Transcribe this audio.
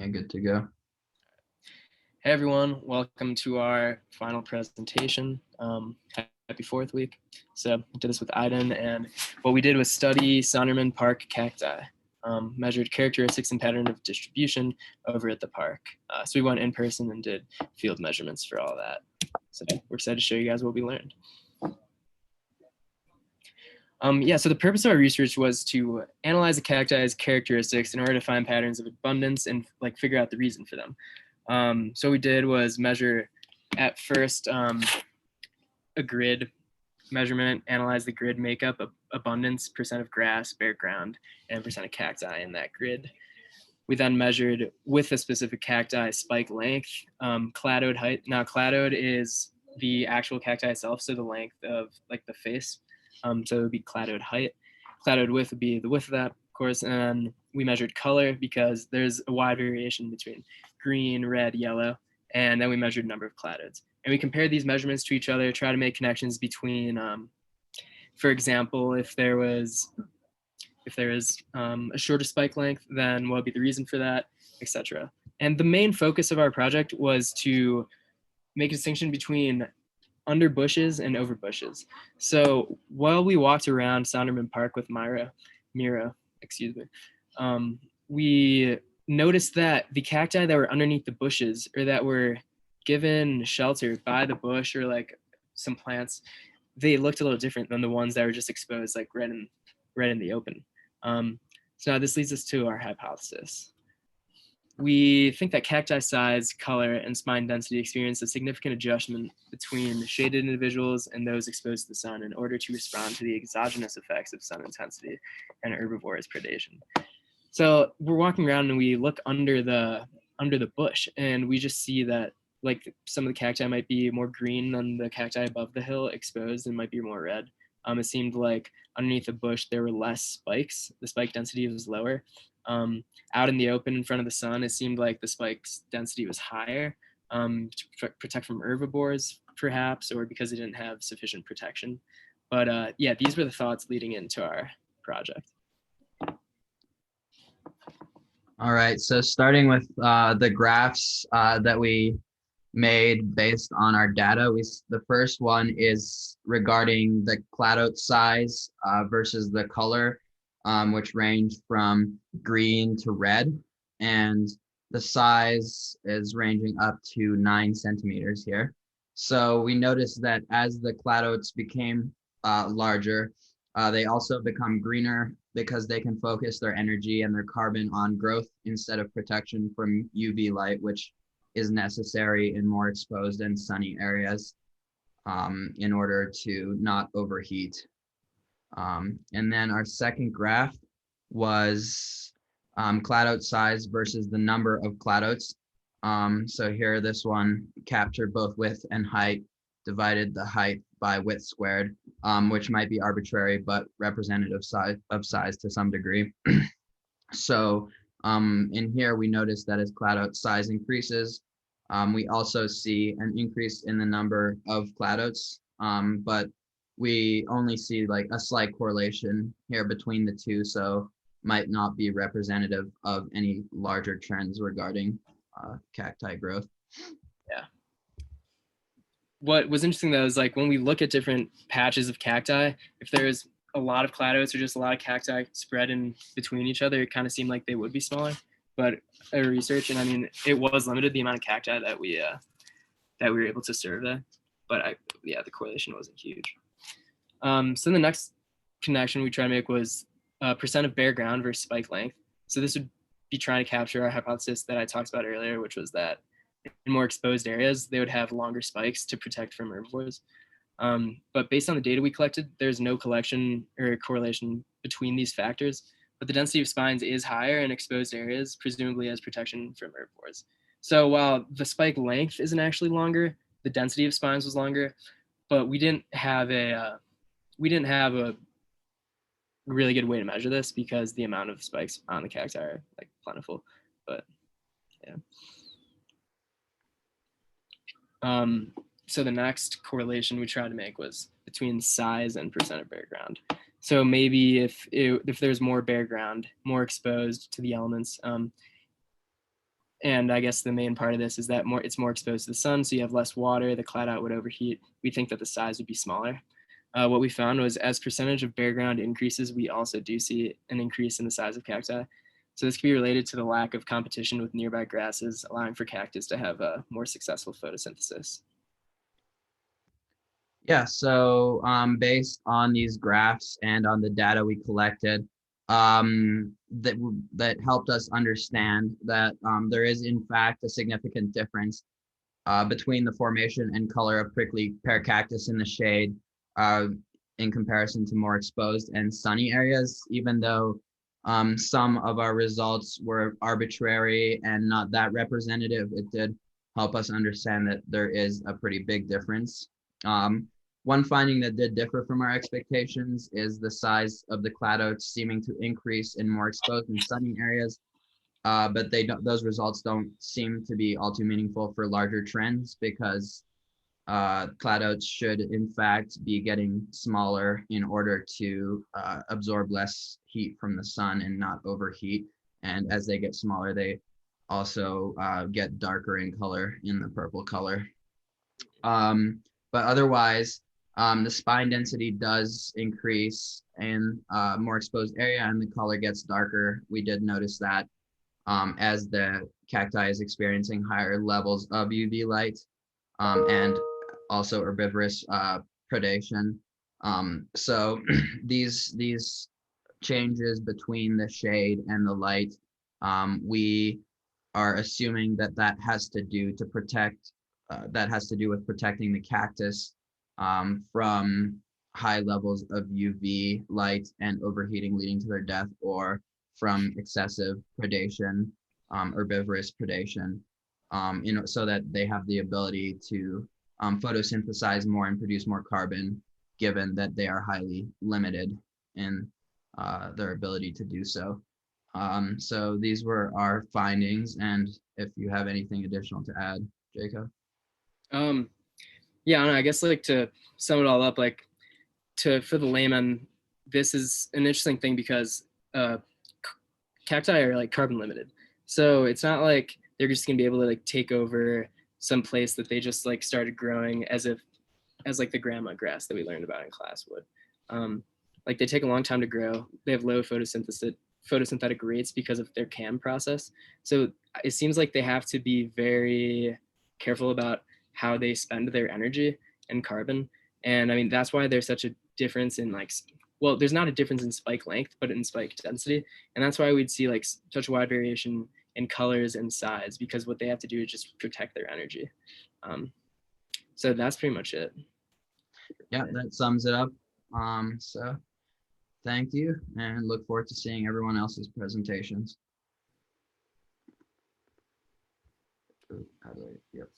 Yeah, good to go. Hey everyone, welcome to our final presentation. Happy 4th week. So we did this with Aydin, and what we did was study SondermanParkCacti, measured characteristics and pattern of distribution over at the park. So we went in person and did field measurements for all that. So we're excited to show you guys what we learned. So the purpose of our research was to analyze the cacti's characteristics in order to find patterns of abundance and figure out the reason for them. So what we did was measure at first a grid measurement, analyze the grid makeup, abundance, percent of grass, bare ground, and percent of cacti in that grid. We then measured with a specific cacti spike length, cladode height. Now cladode is the actual cacti itself, so the length of the face. So it would be cladode height. Cladode width would be the width of that, of course, and we measured color because there's a wide variation between green, red, yellow, and then we measured number of cladodes. And we compared these measurements to each other, try to make connections between, for example, if there was a shorter spike length, then what would be the reason for that, etc. And the main focus of our project was to make a distinction between under bushes and over bushes. So while we walked around Sonderman Park with Mira, we noticed that the cacti that were underneath the bushes or that were given shelter by the bush or some plants, they looked a little different than the ones that were just exposed right in the open. So now this leads us to our hypothesis. We think that cacti size, color, and spine density experience a significant adjustment between shaded individuals and those exposed to the sun in order to respond to the exogenous effects of sun intensity and herbivorous predation. So we're walking around and we look under the bush, and we just see that some of the cacti might be more green than the cacti above the hill exposed and might be more red. It seemed like underneath the bush there were less spikes. The spike density was lower. Out in the open in front of the sun, it seemed like the spike's density was higher to protect from herbivores, perhaps, or because it didn't have sufficient protection. But these were the thoughts leading into our project. All right, so starting with the graphs that we made based on our data, the first one is regarding the cladode size versus the color, which range from green to red, and the size is ranging up to 9 centimeters here. So we noticed that as the cladodes became larger, they also become greener because they can focus their energy and their carbon on growth instead of protection from UV light, which is necessary in more exposed and sunny areas in order to not overheat. And then our second graph was cladode size versus the number of cladodes. So here, this one captured both width and height, divided the height by width squared, which might be arbitrary, but representative of size to some degree. So in here, we notice that as cladode size increases, we also see an increase in the number of cladodes, but we only see a slight correlation here between the two, so might not be representative of any larger trends regarding cacti growth. Yeah. What was interesting though is when we look at different patches of cacti, if there's a lot of cladodes or just a lot of cacti spread in between each other, it kind of seemed like they would be smaller. But our research, and I mean, it was limited, the amount of cacti that we were able to serve there. But the correlation wasn't huge. So the next connection we tried to make was percent of bare ground versus spike length. So this would be trying to capture our hypothesis that I talked about earlier, which was that in more exposed areas, they would have longer spikes to protect from herbivores. But based on the data we collected, there's no collection or correlation between these factors, but the density of spines is higher in exposed areas, presumably as protection from herbivores. So while the spike length isn't actually longer, the density of spines was longer, but we didn't have a really good way to measure this because the amount of spikes on the cacti are plentiful. But yeah. So the next correlation we tried to make was between size and percent of bare ground. So maybe if there's more bare ground, more exposed to the elements, And I guess the main part of this is that it's more exposed to the sun, so you have less water, the cladout would overheat. We think that the size would be smaller. What we found was as percentage of bare ground increases, we also do see an increase in the size of cacti. So this can be related to the lack of competition with nearby grasses, allowing for cactus to have a more successful photosynthesis. Yeah, so based on these graphs and on the data we collected, that helped us understand that there is in fact a significant difference between the formation and color of prickly pear cactus in the shade uh, in comparison to more exposed and sunny areas, even though some of our results were arbitrary and not that representative. It did help us understand that there is a pretty big difference. One finding that did differ from our expectations is the size of the cladotes seeming to increase in more exposed and sunny areas, but those results don't seem to be all too meaningful for larger trends because cladotes should in fact be getting smaller in order to absorb less heat from the sun and not overheat. And as they get smaller, they also get darker in color, in the purple color. But otherwise, the spine density does increase in more exposed area and the color gets darker. We did notice that as the cacti is experiencing higher levels of UV light and also herbivorous predation. So these changes between the shade and the light, we are assuming that that has to do to protect, that has to do with protecting the cactus from high levels of UV light and overheating leading to their death, or from excessive predation, herbivorous predation, so that they have the ability to photosynthesize more and produce more carbon, given that they are highly limited in their ability to do so. So these were our findings, and if you have anything additional to add, Jacob. Yeah, I don't know, I guess like to sum it all up, like for the layman, this is an interesting thing because cacti are like carbon limited. So it's not like they're just gonna be able to like take over some place that they just like started growing as like the grandma grass that we learned about in class would. Like they take a long time to grow. They have low photosynthetic rates because of their CAM process. So it seems like they have to be very careful about how they spend their energy and carbon. And I mean, that's why there's such a difference in like, well, there's not a difference in spike length, but in spike density. And that's why we'd see like such a wide variation in colors and size, because what they have to do is just protect their energy. So that's pretty much it. Yeah, that sums it up. So thank you, and look forward to seeing everyone else's presentations. Yep.